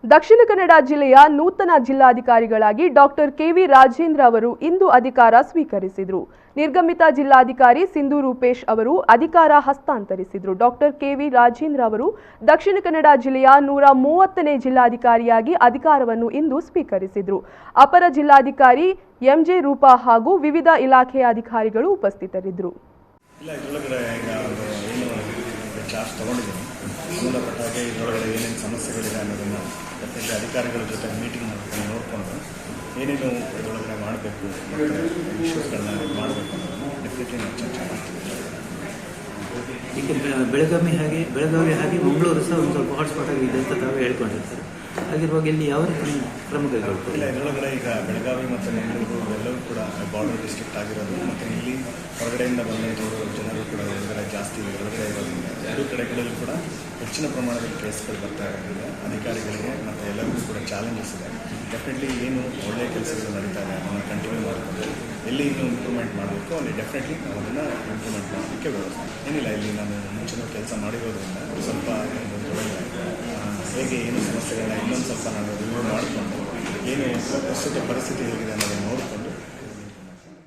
ದಕ್ಷಿಣ ಕನ್ನಡ ಜಿಲ್ಲೆಯ ನೂತನ ಜಿಲ್ಲಾಧಿಕಾರಿಗಳಾಗಿ doctor KV Rajendra ಅವರು ಇಂದು ಅಧಿಕಾರ ಸ್ವೀಕರಿಸಿದರು. ನಿರ್ಗಮಿತ ಜಿಲ್ಲಾಧಿಕಾರಿ ಸಿಂಧು ರೂಪೇಶ್ ಅವರು ಅಧಿಕಾರ ಹಸ್ತಾಂತರಿಸಿದರು. ಡಾಕ್ಟರ್ ಕೆವಿ ರಾಜೇಂದ್ರ ಅವರು ದಕ್ಷಿಣ ಕನ್ನಡ ಜಿಲ್ಲೆಯ 130ನೇ ಜಿಲ್ಲಾಧಿಕಾರಿಯಾಗಿ ಅಧಿಕಾರವನ್ನು ಇಂದು ಸ್ವೀಕರಿಸಿದರು. ಅಪರ ಜಿಲ್ಲಾಧಿಕಾರಿ ಎಂಜೆ ರೂಪಾ ಹಾಗೂ ವಿವಿಧ ಇಲಾಖೆಯ ಅಧಿಕಾರಿಗಳು ಉಪಸ್ಥಿತರಿದ್ದರು. ಸಂಬಂಧಪಟ್ಟ ಹಾಗೆ ಇದರೊಳಗಡೆ ಏನೇನು ಸಮಸ್ಯೆಗಳಿದೆ ಅನ್ನೋದನ್ನು ಡೆಫಿನೆಟ್ಲಿ ಅಧಿಕಾರಿಗಳ ಜೊತೆ ಮೀಟಿಂಗ್ ಮಾಡ್ಕೊಂಡು ನೋಡಿಕೊಂಡು ಏನೇನು ಇದರೊಳಗಡೆ ಮಾಡಬೇಕು ಮತ್ತು ಇಶ್ಯೂಸ್ಗಳನ್ನ ಮಾಡಬೇಕು ಅನ್ನೋದನ್ನು ಡೆಫಿನೆಟ್ಲಿ ನಾವು ಚರ್ಚೆ ಮಾಡ್ತೀವಿ. ಈಗ ಬೆಳಗಾವಿ ಹಾಗೆ ಮಂಗಳೂರು ಸಹ ಒಂದು ಸ್ವಲ್ಪ ಹಾಟ್ಸ್ಪಾಟ್ ಆಗಿದೆ ಅಂತ ತಾವೇ ಹೇಳ್ಕೊಂಡಿರ್ತಾರೆ. ಹಾಗಿರುವಾಗ ಇಲ್ಲಿ ಯಾವ ರೀತಿ ಕ್ರಮ ಕೈಗೊಳ್ತಾರೆ? ಇಲ್ಲ, ಇದರೊಳಗಡೆ ಈಗ ಬೆಳಗಾವಿ ಮತ್ತು ಮಂಗಳೂರು ಎಲ್ಲವೂ ಕೂಡ ಬಾರ್ಡರ್ ಡಿಸ್ಟ್ರಿಕ್ಟ್ ಆಗಿರೋದು ಮತ್ತು ಇಲ್ಲಿ ಹೊರಗಡೆಯಿಂದ ಬಂದಿರೋರು ಜನರು ಕೂಡ ಹೊರಗಡೆ ಜಾಸ್ತಿ ಹೊರಗಡೆ ಇರೋದ್ರಿಂದ ಎರಡೂ ಕಡೆಗಳಲ್ಲೂ ಕೂಡ ಹೆಚ್ಚಿನ ಪ್ರಮಾಣದಲ್ಲಿ ಕೇಸ್ಗಳು ಬರ್ತಾ ಇರೋದ್ರಿಂದ ಅಧಿಕಾರಿಗಳಿಗೆ ಮತ್ತು ಎಲ್ಲರಿಗೂ ಕೂಡ ಚಾಲೆಂಜಸ್ ಇದೆ. ಡೆಫಿನೆಟ್ಲಿ ಏನು ಒಳ್ಳೆಯ ಕೆಲಸಗಳು ನಡೀತಾ ಇದೆ ಅದನ್ನು ಕಂಟಿನ್ಯೂ ಮಾಡಿಕೊಂಡು ಎಲ್ಲಿ ಇನ್ನೂ ಇಂಪ್ರೂವ್ಮೆಂಟ್ ಮಾಡಬೇಕು ಅಲ್ಲಿ ಡೆಫಿನೆಟ್ಲಿ ನಾವು ಅದನ್ನು ಇಂಪ್ರೂವ್ಮೆಂಟ್ ಮಾಡೋದಕ್ಕೆ ವ್ಯವಸ್ಥೆ ಏನಿಲ್ಲ. ಇಲ್ಲಿ ನಾನು ಮುಂಚೆನೂ ಕೆಲಸ ಮಾಡಿರೋದ್ರಿಂದ ಸ್ವಲ್ಪ ಹೇಗೆ ಏನು ಸಮಸ್ಯೆಗಳನ್ನ ಇನ್ನೊಂದು ಸ್ವಲ್ಪ ನಾನು ರಿವ್ಯೂ ಮಾಡಿಕೊಂಡು ಏನು ಪ್ರಸ್ತುತ ಪರಿಸ್ಥಿತಿ ಹೇಗಿದೆ ಅನ್ನೋದನ್ನು ನೋಡಿಕೊಂಡು